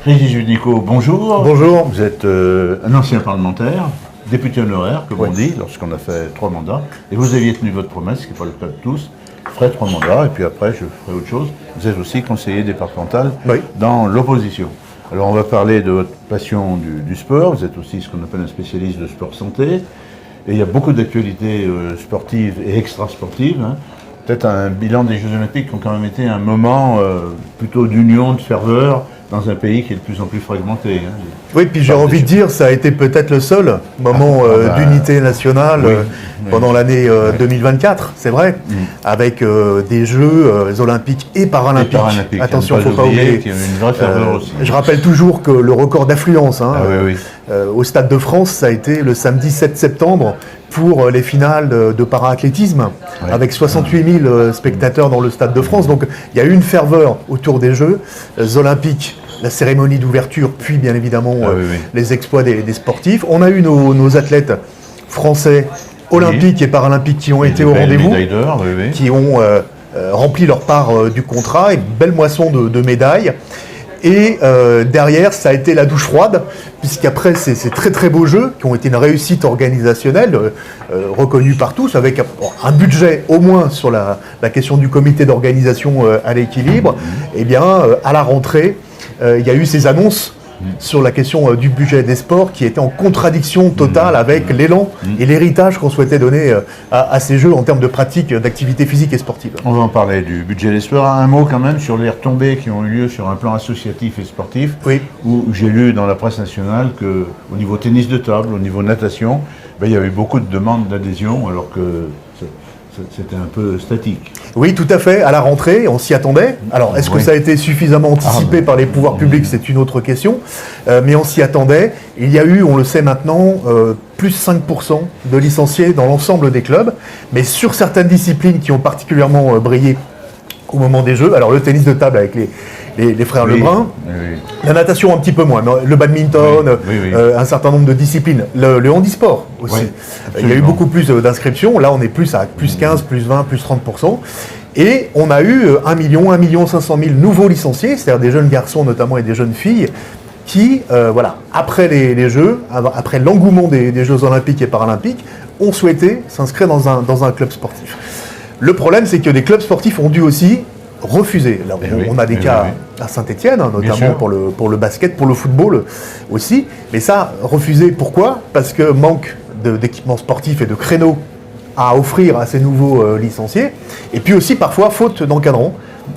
Régis Judico, bonjour. Bonjour. Vous êtes un ancien parlementaire, député honoraire, comme on dit, lorsqu'on a fait 3 mandats. Et vous aviez tenu votre promesse, ce qui n'est pas le cas de tous. Je ferai 3 mandats, et puis après, je ferai autre chose. Vous êtes aussi conseiller départemental dans l'opposition. Alors, on va parler de votre passion du sport. Vous êtes aussi ce qu'on appelle un spécialiste de sport santé. Et il y a beaucoup d'actualités sportives et extra-sportives. Hein. Peut-être un bilan des Jeux Olympiques qui ont quand même été un moment plutôt d'union, de ferveur, dans un pays qui est de plus en plus fragmenté. Hein. Oui, puis j'ai envie de dire, ça a été peut-être le seul moment d'unité nationale pendant l'année 2024, c'est vrai, avec des Jeux olympiques et paralympiques. Attention, il ne faut pas oublier qu'il y avait une vraie ferveur aussi. Je rappelle toujours que le record d'affluence au Stade de France, ça a été le samedi 7 septembre pour les finales de para-athlétisme, avec 68 000 spectateurs dans le Stade de France. Donc il y a eu une ferveur autour des Jeux olympiques, la cérémonie d'ouverture, puis bien évidemment les exploits des sportifs. On a eu nos athlètes français olympiques et paralympiques qui ont été au rendez-vous, qui ont rempli leur part du contrat, une belle moisson de médailles. Et derrière, ça a été la douche froide, puisqu'après ces très très beaux jeux, qui ont été une réussite organisationnelle, reconnue par tous, avec un budget au moins sur la question du comité d'organisation à l'équilibre, et bien à la rentrée, il y a eu ces annonces sur la question du budget des sports qui était en contradiction totale avec l'élan et l'héritage qu'on souhaitait donner à ces Jeux en termes de pratique d'activité physique et sportive. On va en parler du budget des sports. Un mot quand même sur les retombées qui ont eu lieu sur un plan associatif et sportif, où j'ai lu dans la presse nationale qu'au niveau tennis de table, au niveau natation, il y avait beaucoup de demandes d'adhésion alors que c'était un peu statique. Oui, tout à fait. À la rentrée, on s'y attendait. Alors, est-ce que ça a été suffisamment anticipé par les pouvoirs publics? C'est une autre question. Mais on s'y attendait. Il y a eu, on le sait maintenant, plus 5% de licenciés dans l'ensemble des clubs. Mais sur certaines disciplines qui ont particulièrement brillé au moment des Jeux, alors le tennis de table avec les frères Lebrun, la natation un petit peu moins, le badminton, un certain nombre de disciplines, le handisport aussi. Il y a eu beaucoup plus d'inscriptions, là on est plus à plus 15, plus 20, plus 30%. Et on a eu 1 500 000 nouveaux licenciés, c'est-à-dire des jeunes garçons notamment et des jeunes filles, qui, après les Jeux, après l'engouement des Jeux olympiques et paralympiques, ont souhaité s'inscrire dans un club sportif. Le problème, c'est que des clubs sportifs ont dû aussi refuser. Là, on a des cas à Saint-Étienne, notamment pour le basket, pour le football aussi. Mais ça, refusé, pourquoi? Parce que manque d'équipements sportifs et de créneaux à offrir à ces nouveaux licenciés. Et puis aussi, parfois, faute d'encadrants,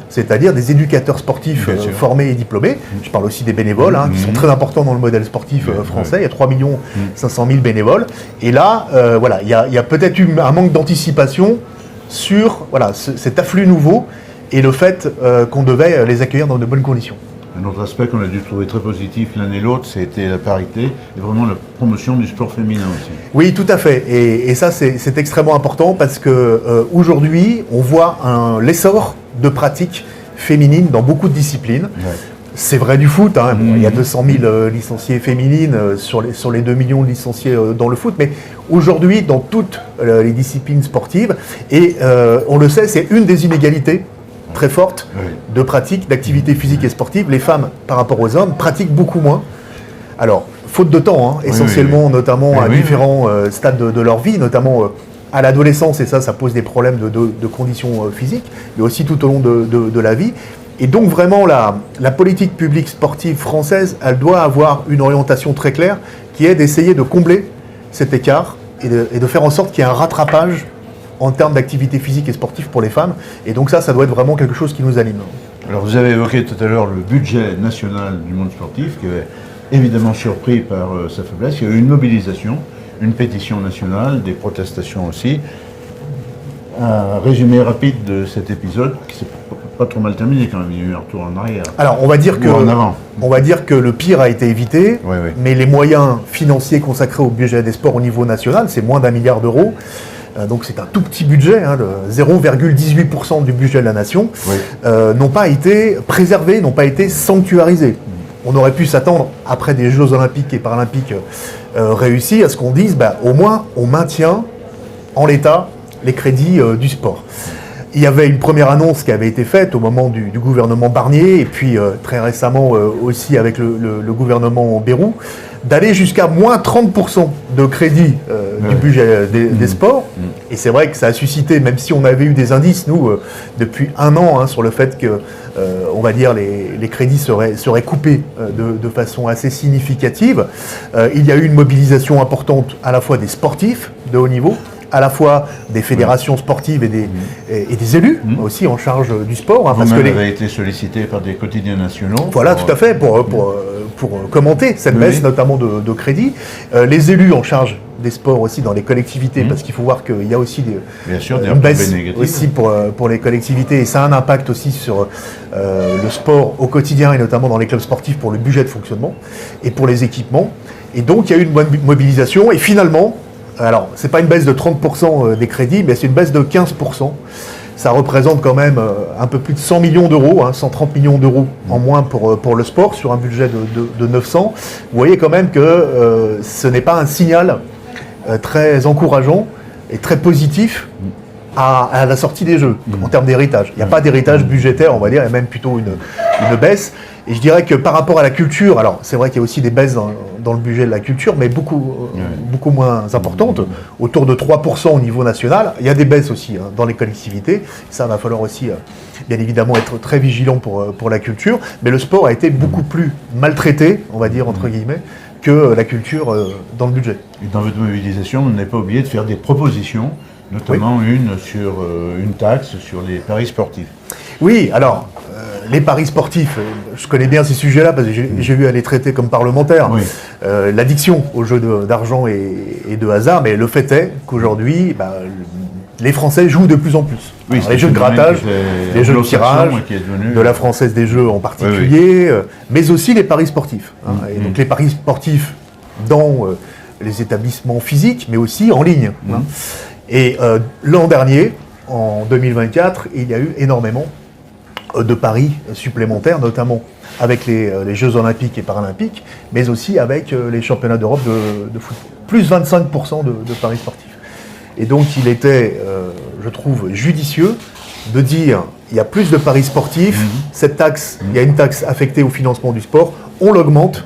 c'est-à-dire des éducateurs sportifs formés et diplômés. Je parle aussi des bénévoles, qui sont très importants dans le modèle sportif français. Il y a 3 500 000 bénévoles. Et là, il y a peut-être eu un manque d'anticipation sur cet afflux nouveau et le fait qu'on devait les accueillir dans de bonnes conditions. Un autre aspect qu'on a dû trouver très positif l'un et l'autre, c'était la parité et vraiment la promotion du sport féminin aussi. Oui, tout à fait. Et ça, c'est extrêmement important parce qu'aujourd'hui, on voit l'essor de pratiques féminines dans beaucoup de disciplines. C'est vrai du foot, il y a 200 000 licenciés féminines sur les 2 millions de licenciés dans le foot, mais aujourd'hui dans toutes les disciplines sportives, et on le sait, c'est une des inégalités très fortes de pratique d'activité physique et sportive. Les femmes, par rapport aux hommes, pratiquent beaucoup moins. Alors, faute de temps, essentiellement, notamment à différents stades de leur vie, notamment à l'adolescence, et ça pose des problèmes de conditions physiques, mais aussi tout au long de la vie. Et donc vraiment, la politique publique sportive française, elle doit avoir une orientation très claire qui est d'essayer de combler cet écart et de faire en sorte qu'il y ait un rattrapage en termes d'activité physique et sportive pour les femmes. Et donc ça doit être vraiment quelque chose qui nous anime. Alors vous avez évoqué tout à l'heure le budget national du monde sportif qui est évidemment surpris par sa faiblesse. Il y a eu une mobilisation, une pétition nationale, des protestations aussi. Un résumé rapide de cet épisode qui s'est pas trop mal terminé quand même, il y a eu un retour en arrière. Alors on va dire que le pire a été évité, mais les moyens financiers consacrés au budget des sports au niveau national, c'est moins d'1 milliard d'euros. Donc c'est un tout petit budget, de 0,18% du budget de la nation, n'ont pas été préservés, n'ont pas été sanctuarisés. On aurait pu s'attendre, après des Jeux olympiques et paralympiques réussis, à ce qu'on dise, au moins on maintient en l'état les crédits du sport. il y avait une première annonce qui avait été faite au moment du gouvernement Barnier, et puis très récemment aussi avec le gouvernement Bayrou, d'aller jusqu'à moins 30% de crédit du budget des sports. Et c'est vrai que ça a suscité, même si on avait eu des indices, nous, depuis un an, sur le fait que, on va dire, les crédits seraient coupés de façon assez significative. Il y a eu une mobilisation importante à la fois des sportifs de haut niveau, à la fois des fédérations sportives et des élus aussi en charge du sport. Parce que avez été sollicité par des quotidiens nationaux. Voilà, tout à fait, pour commenter cette baisse notamment de crédit. Les élus en charge des sports aussi dans les collectivités, parce qu'il faut voir qu'il y a aussi une baisse aussi pour les collectivités, et ça a un impact aussi sur le sport au quotidien, et notamment dans les clubs sportifs pour le budget de fonctionnement et pour les équipements. Et donc il y a eu une bonne mobilisation, et finalement, alors c'est pas une baisse de 30% des crédits, mais c'est une baisse de 15%. Ça représente quand même un peu plus de 100 millions d'euros, 130 millions d'euros en moins pour le sport sur un budget de 900. Vous voyez quand même que ce n'est pas un signal très encourageant et très positif à la sortie des Jeux en termes d'héritage. Il n'y a pas d'héritage budgétaire, on va dire, il y a même plutôt une baisse. Et je dirais que par rapport à la culture, alors c'est vrai qu'il y a aussi des baisses dans le budget de la culture, mais beaucoup moins importantes, autour de 3% au niveau national. Il y a des baisses aussi dans les collectivités. Ça va falloir aussi, bien évidemment, être très vigilant pour la culture. Mais le sport a été beaucoup plus maltraité, on va dire, entre guillemets, que la culture dans le budget. Et dans votre mobilisation, vous n'avez pas oublié de faire des propositions, notamment une sur une taxe sur les paris sportifs. Oui, alors, les paris sportifs, je connais bien ces sujets-là parce que j'ai eu à les traiter comme parlementaire. Oui. L'addiction aux jeux d'argent et de hasard, mais le fait est qu'aujourd'hui, les Français jouent de plus en plus. Oui, alors, les jeux de grattage, les jeux de tirage, de la Française des Jeux en particulier, mais aussi les paris sportifs. Et donc les paris sportifs dans les établissements physiques, mais aussi en ligne. Et l'an dernier, en 2024, il y a eu énormément de paris supplémentaires, notamment avec les Jeux Olympiques et Paralympiques, mais aussi avec les championnats d'Europe de football. Plus 25% de paris sportifs. Et donc il était, je trouve, judicieux de dire il y a plus de paris sportifs, cette taxe, il y a une taxe affectée au financement du sport, on l'augmente.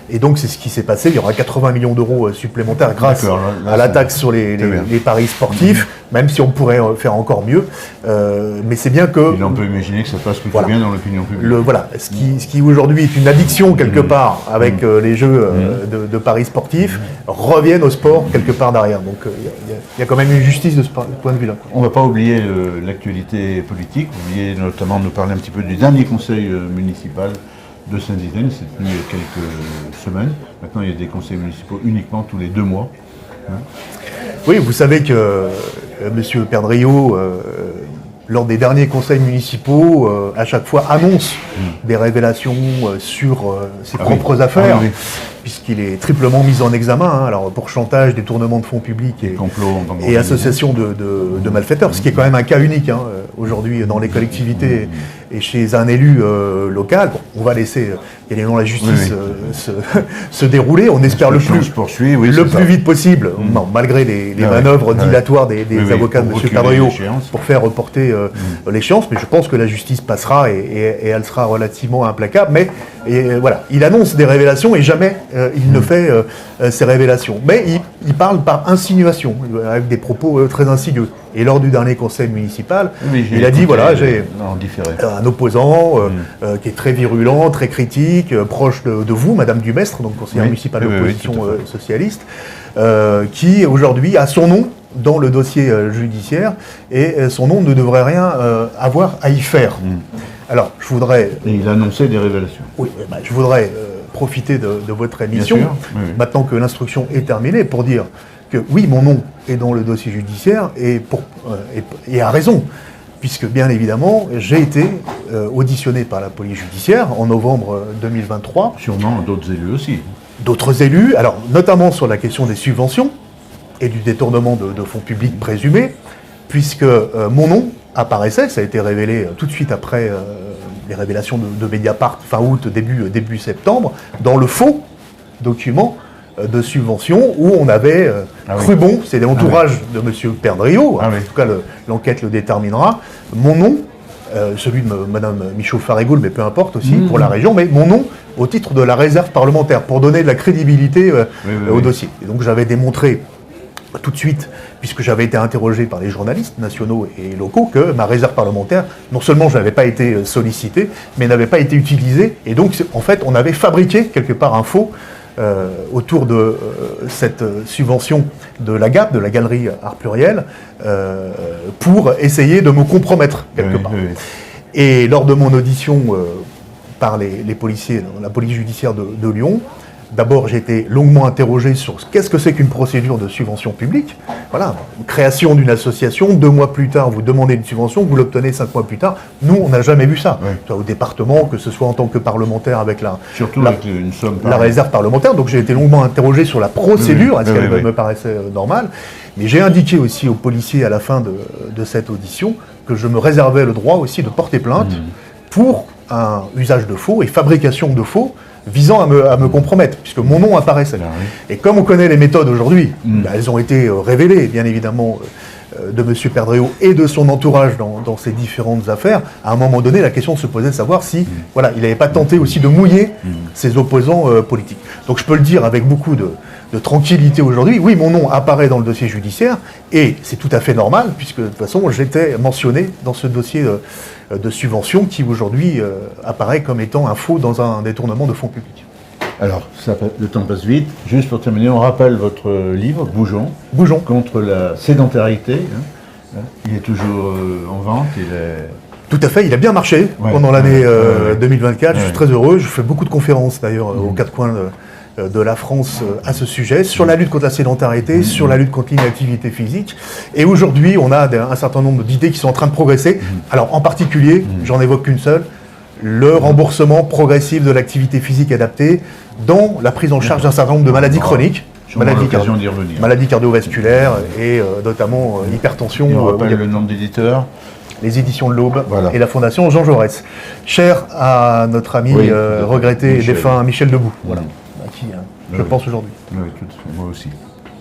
Et donc c'est ce qui s'est passé, il y aura 80 millions d'euros supplémentaires grâce à la taxe sur les paris sportifs, même si on pourrait faire encore mieux. Mais c'est bien que... Et là, on peut imaginer que ça passe plutôt bien dans l'opinion publique. Ce qui aujourd'hui est une addiction quelque part avec les jeux de paris sportifs, reviennent au sport quelque part derrière. Donc il y a quand même une justice de ce point de vue-là. On ne va pas oublier l'actualité politique, vous vouliez notamment nous parler un petit peu du dernier conseil municipal de Saint-Dizier, c'est tenu il y a quelques semaines. Maintenant, il y a des conseils municipaux uniquement tous les 2 mois. Oui, vous savez que M. Perdriau, lors des derniers conseils municipaux, à chaque fois annonce des révélations sur ses propres affaires, puisqu'il est triplement mis en examen, alors pour chantage, détournement de fonds publics et association de malfaiteurs, ce qui est quand même un cas unique aujourd'hui dans les collectivités et chez un élu local. Bon, on va laisser la justice se dérouler, on espère le plus vite possible, malgré les manœuvres dilatoires des avocats de M. Perdriau pour faire reporter l'échéance, mais je pense que la justice passera et elle sera relativement implacable. Mais voilà, il annonce des révélations et jamais il ne fait ces révélations. Mais il parle par insinuation, avec des propos très insidieux. Et lors du dernier conseil municipal, il a dit voilà, j'ai un opposant qui est très virulent, très critique, proche de vous, Madame Dumestre, donc conseillère municipale d'opposition socialiste, qui aujourd'hui a son nom dans le dossier judiciaire et son nom ne devrait rien avoir à y faire. Alors, je voudrais... Et il a annoncé des révélations. Oui, je voudrais profiter de votre émission, maintenant que l'instruction est terminée, pour dire que oui, mon nom est dans le dossier judiciaire et à raison, puisque bien évidemment, j'ai été auditionné par la police judiciaire en novembre 2023. Sûrement d'autres élus aussi. D'autres élus, alors notamment sur la question des subventions et du détournement de fonds publics présumés, puisque mon nom apparaissait, ça a été révélé tout de suite après les révélations de Mediapart fin août, début septembre, dans le faux document de subventions où on avait cru bon, c'est l'entourage de M. Perdriau, en tout cas l'enquête le déterminera, mon nom, celui de Mme Michaud-Farigoul, mais peu importe aussi, pour la région, mais mon nom au titre de la réserve parlementaire, pour donner de la crédibilité au dossier. Et donc j'avais démontré tout de suite, puisque j'avais été interrogé par les journalistes nationaux et locaux, que ma réserve parlementaire, non seulement je n'avais pas été sollicité, mais n'avait pas été utilisée. Et donc, en fait, on avait fabriqué quelque part un faux autour de cette subvention de la GAP, de la Galerie Art Pluriel, pour essayer de me compromettre quelque part. Et lors de mon audition par les policiers, la police judiciaire de Lyon, d'abord, j'ai été longuement interrogé sur qu'est-ce que c'est qu'une procédure de subvention publique. Voilà, création d'une association, 2 mois plus tard, vous demandez une subvention, vous l'obtenez 5 mois plus tard. Nous, on n'a jamais vu ça. Au département, que ce soit en tant que parlementaire avec une somme la réserve parlementaire. Donc j'ai été longuement interrogé sur la procédure, est-ce qu'elle me paraissait normale. Mais j'ai indiqué aussi aux policiers à la fin de cette audition que je me réservais le droit aussi de porter plainte pour un usage de faux et fabrication de faux visant à me compromettre, puisque mon nom apparaissait. Et comme on connaît les méthodes aujourd'hui, elles ont été révélées, bien évidemment, de M. Perdriau et de son entourage dans ces différentes affaires. À un moment donné, la question se posait de savoir si il n'avait pas tenté aussi de mouiller ses opposants politiques. Donc je peux le dire avec beaucoup de tranquillité aujourd'hui. Oui, mon nom apparaît dans le dossier judiciaire, et c'est tout à fait normal, puisque de toute façon, j'étais mentionné dans ce dossier de subvention qui aujourd'hui apparaît comme étant un faux dans un détournement de fonds publics. Alors, le temps passe vite. Juste pour terminer, on rappelle votre livre, Bougeons, contre la sédentarité. Il est toujours en vente. Tout à fait, il a bien marché pendant l'année 2024. Je suis très heureux. Je fais beaucoup de conférences d'ailleurs aux 4 coins de la France à ce sujet, sur la lutte contre la sédentarité, sur la lutte contre l'inactivité physique. Et aujourd'hui, on a un certain nombre d'idées qui sont en train de progresser. Alors en particulier, j'en évoque qu'une seule, le remboursement progressif de l'activité physique adaptée dans la prise en charge d'un certain nombre de maladies chroniques, maladies cardiovasculaires et notamment hypertension. On rappelle le nombre d'éditeurs. Les éditions de l'Aube et la Fondation Jean Jaurès. Cher à notre ami regretté et défunt Michel Debout, qui, je pense aujourd'hui. Oui, tout à fait, moi aussi.